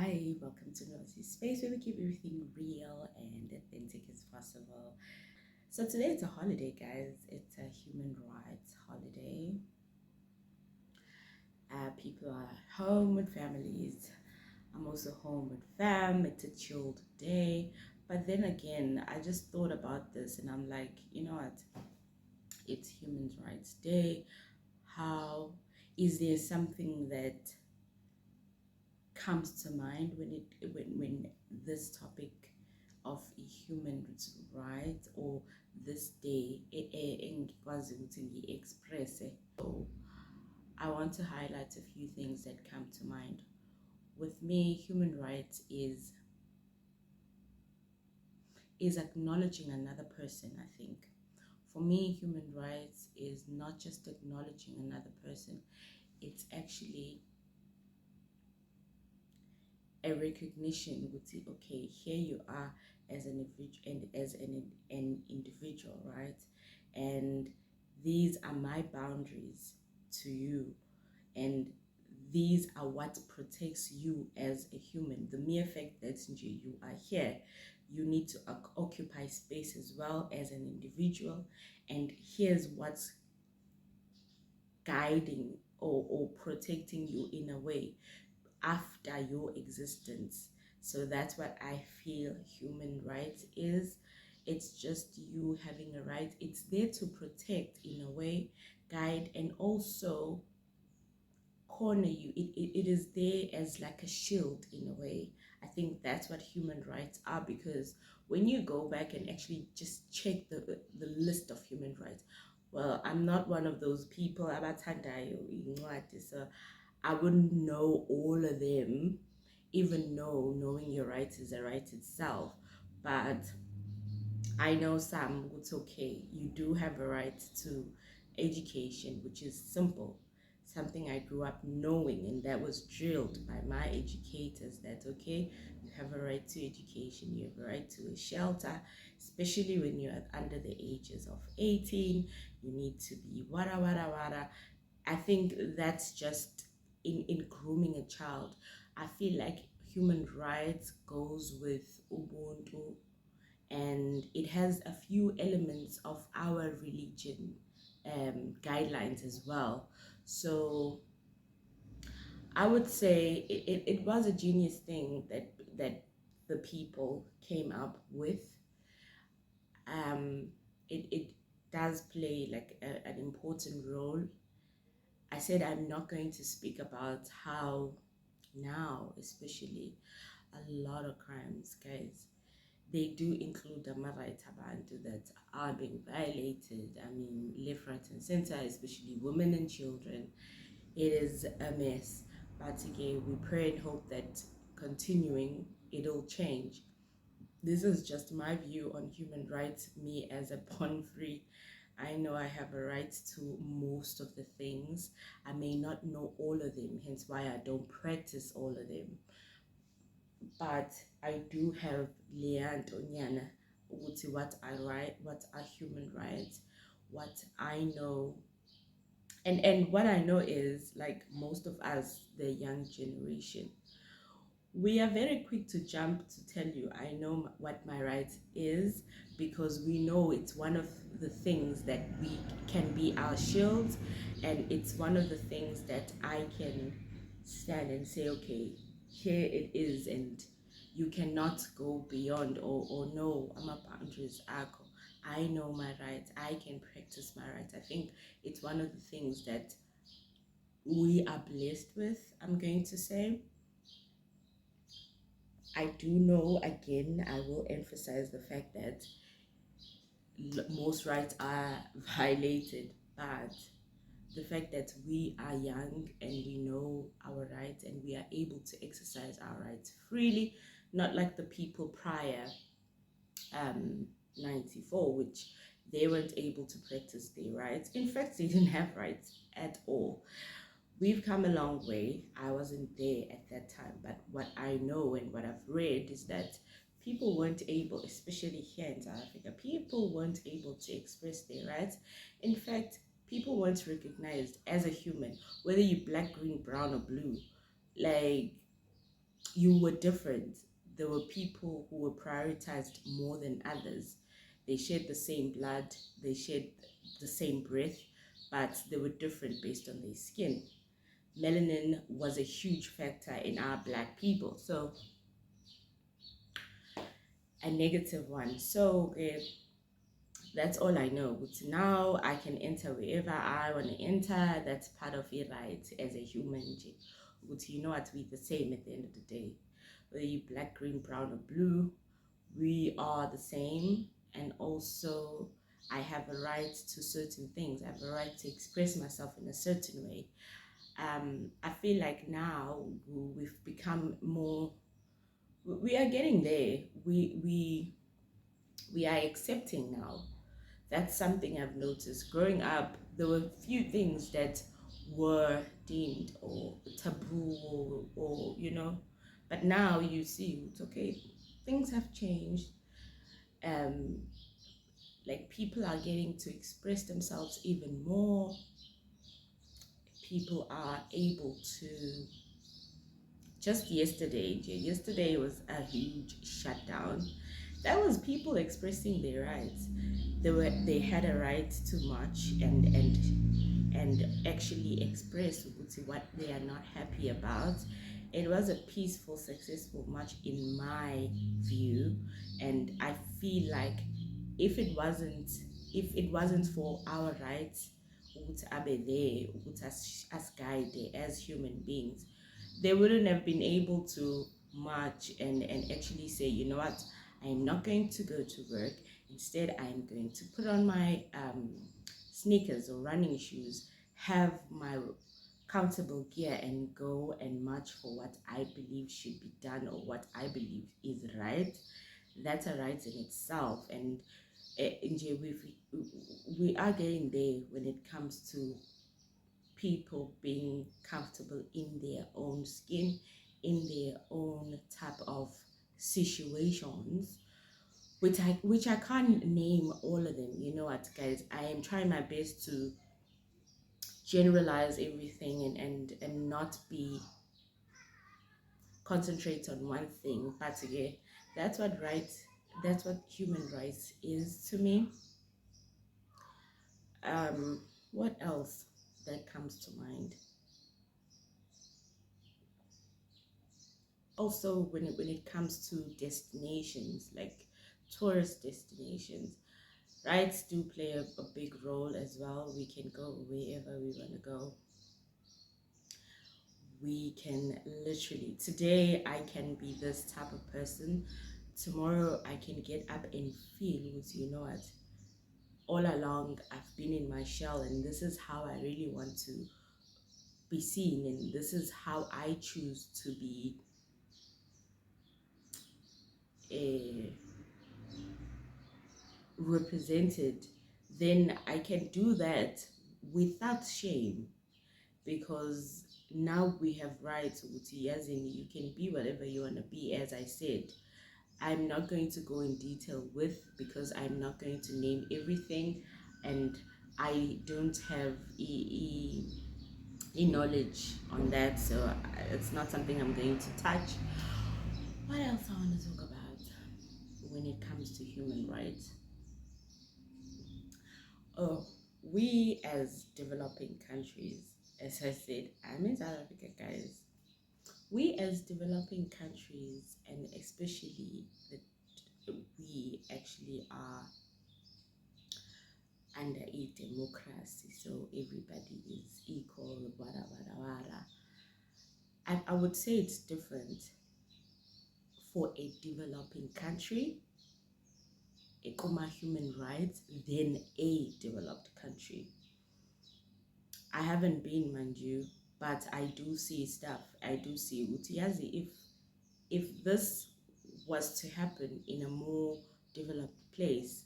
Hi, welcome to Lwazie'sSpace where we keep everything real and authentic as possible. So today it's a holiday, guys. It's a human rights holiday. People are home with families. I'm also home with fam. It's a chilled day. But then again, I just thought about this and I'm like, you know what? It's Human Rights Day. How is there something that comes to mind when this topic of human rights or this day engikwazi ukuthi ngi-express? So I want to highlight a few things that come to mind. With me, human rights is acknowledging another person. I think for me, human rights is not just acknowledging another person, it's actually a recognition would say, okay, here you are as an individual and as an individual, right? And these are my boundaries to you, and these are what protects you as a human. The mere fact that you are here, you need to occupy space as well as an individual, and here's what's guiding or protecting you in a way after your existence. So that's what I feel human rights is. It's just you having a right. It's there to protect in a way, guide, and also corner you. It is there as like a shield in a way. I think that's what human rights are, because when you go back and actually just check the list of human rights, well, I'm not one of those people abathandayo incwadi, so I wouldn't know all of them, even though knowing your rights is a right itself. But I know some, it's okay. You do have a right to education, which is simple. Something I grew up knowing, and that was drilled by my educators that, okay, you have a right to education, you have a right to a shelter, especially when you're under the ages of 18. You need to be wada wada wada. I think that's just in grooming a child. I feel like human rights goes with Ubuntu, and it has a few elements of our religion guidelines as well. So I would say it was a genius thing that the people came up with. It does play like an important role. I said I'm not going to speak about how now, especially, a lot of crimes, guys, they do include the right abantu that are being violated. I mean, left, right, and center, especially women and children. It is a mess. But again, we pray and hope that continuing, it'll change. This is just my view on human rights. Me as a born free, I know I have a right to most of the things. I may not know all of them, hence why I don't practice all of them. But I do have Leanne Onyana, what I write, what are human rights, what I know. And what I know is, like most of us, the young generation, we are very quick to jump to tell you I know what my right is, because we know it's one of the things that we can be our shields, and it's one of the things that I can stand and say, okay, here it is, and you cannot go beyond, or no, I'm a boundaries arco. I know my rights, I can practice my rights. I think it's one of the things that we are blessed with, I'm going to say. I do know, again, I will emphasize the fact that most rights are violated, but the fact that we are young and we know our rights and we are able to exercise our rights freely, not like the people prior 94, which they weren't able to practice their rights. In fact, they didn't have rights at all. We've come a long way. I wasn't there at that time, but what I know and what I've read is that people weren't able, especially here in South Africa, people weren't able to express their rights. In fact, people weren't recognized as a human, whether you're black, green, brown, or blue. Like, you were different. There were people who were prioritized more than others. They shared the same blood, they shared the same breath, but they were different based on their skin. Melanin was a huge factor in our black people. So a negative one. So that's all I know. But now I can enter wherever I want to enter. That's part of it, right? As a human, but you know what? We're the same at the end of the day. Whether you black, green, brown, or blue, we are the same. And also, I have a right to certain things. I have a right to express myself in a certain way. I feel like now we've become more. We are getting there. We are accepting now. That's something I've noticed. Growing up, there were few things that were deemed or taboo or but now you see it's okay. Things have changed. Um, like people are getting to express themselves even more. People are able to. Just yesterday was a huge shutdown. That was people expressing their rights. They had a right to march and actually express what they are not happy about. It was a peaceful, successful march in my view, and I feel like if it wasn't if it wasn't for our rights, ukuthi abe there, ukuthi us guide as human beings, they wouldn't have been able to march and actually say, you know what, I'm not going to go to work. Instead, I'm going to put on my sneakers or running shoes, have my countable gear, and go and march for what I believe should be done or what I believe is right. That's a right in itself. And we are getting there when it comes to people being comfortable in their own skin, in their own type of situations, which I can't name all of them. You know what, guys? I am trying my best to generalize everything and not be concentrate on one thing. But again, that's what rights. That's what human rights is to me. Um, what else that comes to mind? Also, when it comes to destinations like tourist destinations, rights do play a big role as well. We can go wherever we want to go. We can literally, today I can be this type of person, tomorrow I can get up and feel with, you know what, all along I've been in my shell and this is how I really want to be seen, and this is how I choose to be represented. Then I can do that without shame, because now we have rights, Uti, as in you can be whatever you want to be. As I said, I'm not going to go in detail with, because I'm not going to name everything, and I don't have knowledge on that, so it's not something I'm going to touch. What else I want to talk about when it comes to human rights? Oh, we as developing countries, as I said, I'm in South Africa, guys. We as developing countries, and especially that we actually are under a democracy, so everybody is equal, wada wada wada. I would say it's different for a developing country, a human rights, than a developed country. I haven't been, mind you, but I do see stuff. I do see Utiazi. If this was to happen in a more developed place,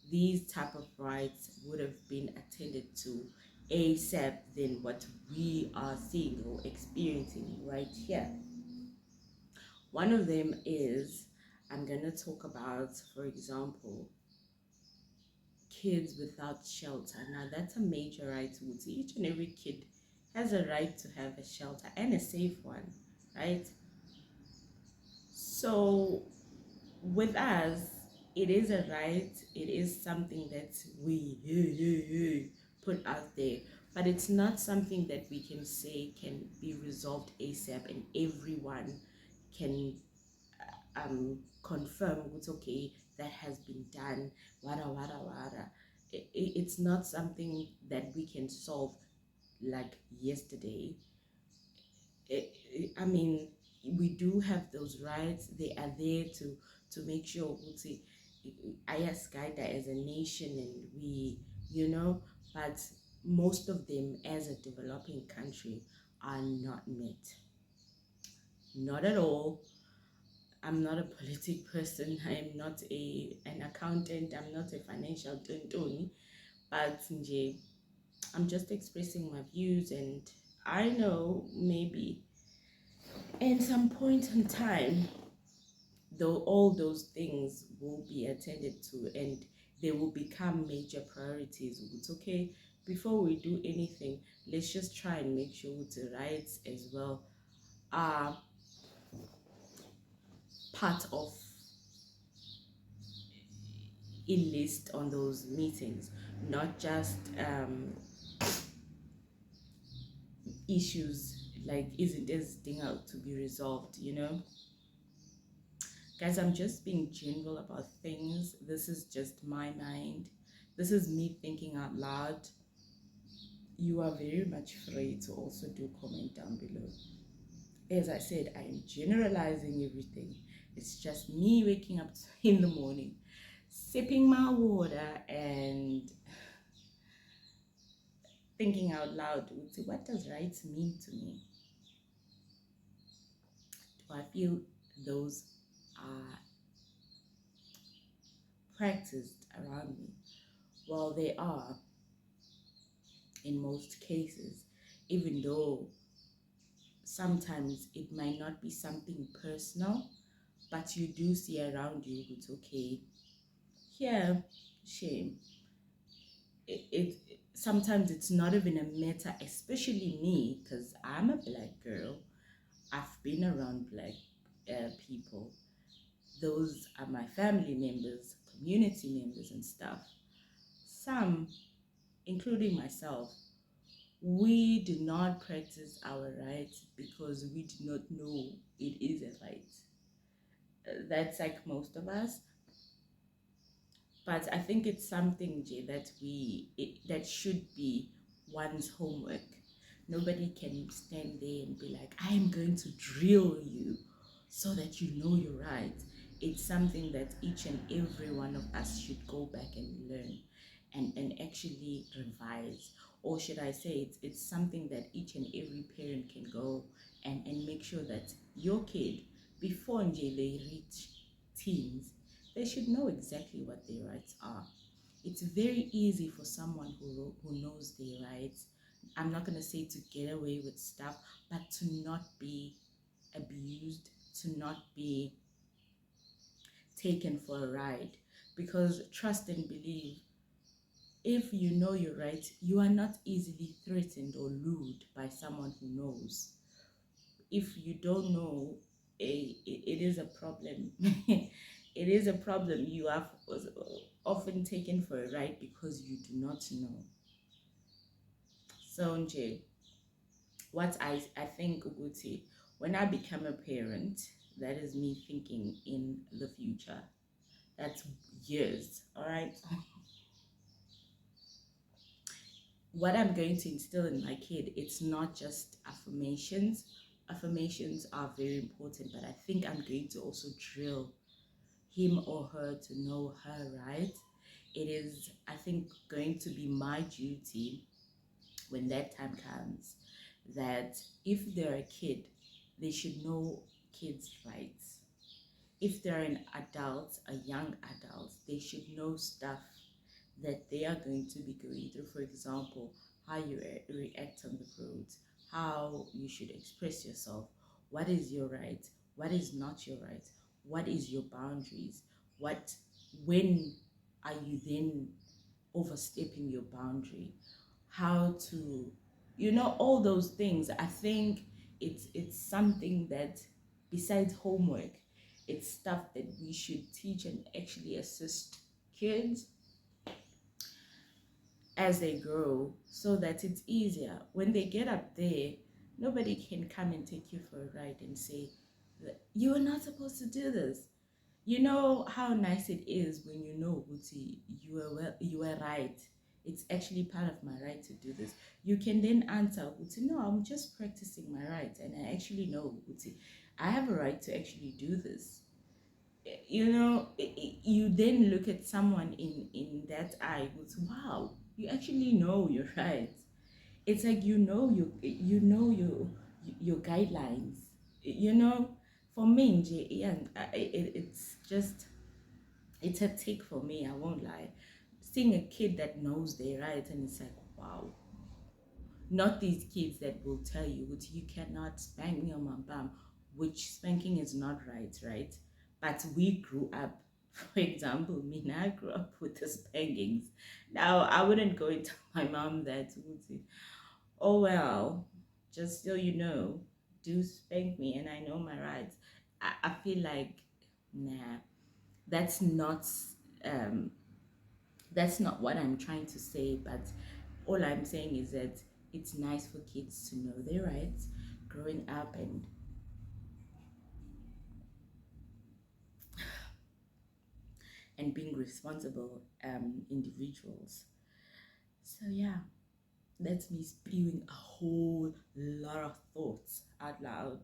these type of rights would have been attended to ASAP than what we are seeing or experiencing right here. One of them is, I'm gonna talk about, for example, kids without shelter. Now that's a major right. To each and every kid has a right to have a shelter, and a safe one, right? So with us, it is a right, it is something that we put out there, but it's not something that we can say can be resolved ASAP and everyone can confirm it's okay, that has been done, wada wada wada. It's not something that we can solve like yesterday. I mean, we do have those rights. They are there to make sure ukuthi ayasigada as a nation, and we, you know, but most of them as a developing country are not met. Not at all. I'm not a politic person. I am not an accountant. I'm not a financial tontoni. But nje, I'm just expressing my views, and I know maybe at some point in time, though, all those things will be attended to and they will become major priorities. It's okay, before we do anything, let's just try and make sure the rights as well are part of a list on those meetings, not just issues like isn't this thing out to be resolved, you know. Guys, I'm just being general about things. This is just my mind. This is me thinking out loud. You are very much free to also do comment down below. As I said, I am generalizing everything. It's just me waking up in the morning, sipping my water and thinking out loud. What does rights mean to me? Do I feel those are practiced around me? Well, they are in most cases, even though sometimes it might not be something personal, but you do see around you it's okay. Here, shame. It sometimes it's not even a matter, especially me, because I'm a black girl. I've been around black people. Those are my family members, community members, and stuff. Some, including myself, we do not practice our rights because we do not know it is a right. That's like most of us. But I think it's something, Jay, that that should be one's homework. Nobody can stand there and be like, I am going to drill you so that you know you're right. It's something that each and every one of us should go back and learn and actually revise. Or should I say, it's something that each and every parent can go and make sure that your kid, before they reach teens, they should know exactly what their rights are. It's very easy for someone who knows their rights, I'm not going to say to get away with stuff, but to not be abused, to not be taken for a ride. Because trust and believe, if you know your rights, you are not easily threatened or lured by someone who knows. If you don't know, it is a problem. It is a problem. You are often taken for a ride because you do not know. So, Nje, what I think, Uguti, when I become a parent, that is me thinking in the future. That's years, all right? What I'm going to instill in my kid, it's not just affirmations. Affirmations are very important, but I think I'm going to also drill him or her to know her right. It is, I think, going to be my duty when that time comes, that if they're a kid, they should know kids' rights. If they're an adult, a young adult, they should know stuff that they are going to be going through. For example, how you react on the roads, how you should express yourself, what is your right, what is not your right, what is your boundaries, when are you then overstepping your boundary, how to, all those things. I think it's something that, besides homework, It's stuff that we should teach and actually assist kids as they grow, so that it's easier. When they get up there, nobody can come and take you for a ride and say, you are not supposed to do this. You know how nice it is when you know, Guti, you were right. It's actually part of my right to do this. You can then answer, Guti, no, I'm just practicing my right, and I actually know, Guti, I have a right to actually do this. You then look at someone in that eye, Guti, wow, you actually know you're right. It's like your guidelines. You know, for me, and it's just it's a tick for me, I won't lie. Seeing a kid that knows their rights, and it's like, wow. Not these kids that will tell you, "Uthi, you cannot spank your mom bum," which spanking is not right, right? But we grew up, for example, me and I grew up with the spankings. Now, I wouldn't go and tell my mom that, Uthi, oh well, just so you know, do spank me and I know my rights. I feel like, nah, that's not um that's not what I'm trying to say, but all I'm saying is that it's nice for kids to know their rights growing up and being responsible individuals. So yeah, that's me spewing a whole lot of thoughts out loud.